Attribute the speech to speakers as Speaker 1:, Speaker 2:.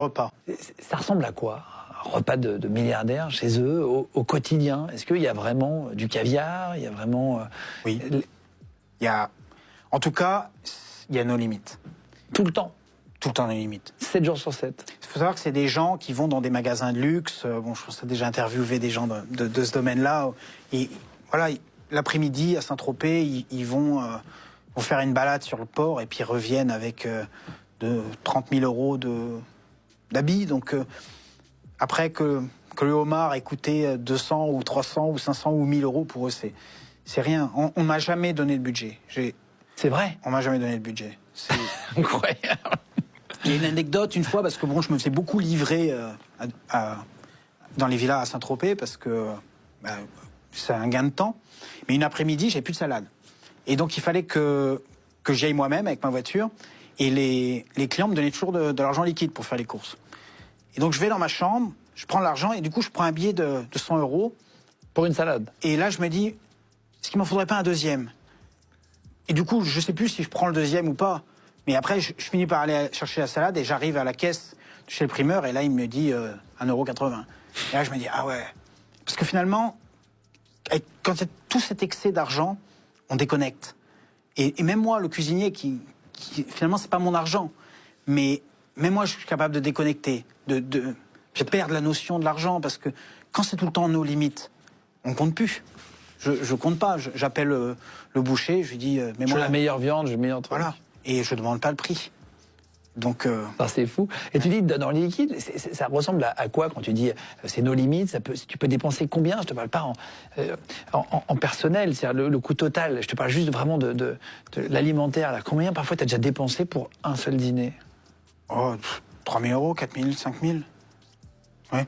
Speaker 1: repas.
Speaker 2: Ça ressemble à quoi? Un repas de milliardaires chez eux, au quotidien? Est-ce qu'il y a vraiment du caviar? Il y a vraiment...
Speaker 1: Oui. Il y a... En tout cas, il y a nos limites.
Speaker 2: Tout le temps?
Speaker 1: Tout le temps nos limites.
Speaker 2: 7 jours sur 7.
Speaker 1: Il faut savoir que c'est des gens qui vont dans des magasins de luxe. Bon, je pense que j'ai déjà interviewé des gens de ce domaine-là. Et voilà, l'après-midi, à Saint-Tropez, ils vont faire une balade sur le port et puis ils reviennent avec de 30 000 euros d'habits. Donc, après que le homard ait coûté 200 ou 300 ou 500 ou 1000 euros, pour eux, c'est rien. On ne m'a jamais donné de budget.
Speaker 2: C'est vrai?
Speaker 1: On m'a jamais donné de budget. C'est
Speaker 2: Incroyable.
Speaker 1: Il y a une anecdote une fois, parce que bon, je me faisais beaucoup livrer dans les villas à Saint-Tropez, parce que c'est un gain de temps. Mais une après-midi, j'ai plus de salade. Et donc, il fallait que j'y aille moi-même avec ma voiture. Et les clients me donnaient toujours de l'argent liquide pour faire les courses. Et donc, je vais dans ma chambre, je prends l'argent, et du coup, je prends un billet de 100 euros.
Speaker 2: Pour une salade?
Speaker 1: Et là, je me dis, est-ce qu'il m'en faudrait pas un deuxième? Et du coup, je sais plus si je prends le deuxième ou pas. Mais après, je finis par aller chercher la salade et j'arrive à la caisse chez le primeur et là, il me dit 1,80 €. Et là, je me dis, ah ouais. Parce que finalement, quand il y a tout cet excès d'argent, on déconnecte. Et même moi, le cuisinier, qui finalement, c'est pas mon argent, mais même moi, je suis capable de déconnecter, je perds la notion de l'argent parce que quand c'est tout le temps nos limites, on compte plus. Je compte pas. J'appelle le boucher, je lui dis, mais
Speaker 2: Je
Speaker 1: moi,
Speaker 2: veux la meilleure viande, je veux le meilleur truc.
Speaker 1: voilà. Et je demande pas le prix. Donc,
Speaker 2: C'est fou. Et tu dis dans les liquides, ça ressemble à quoi quand tu dis c'est nos limites? Tu peux dépenser combien? Je te parle pas en personnel, c'est-à-dire le coût total. Je te parle juste vraiment de l'alimentaire. Là. Combien parfois tu as déjà dépensé pour un seul dîner?
Speaker 1: 3 000 euros, 4 000, 5 000. Ouais.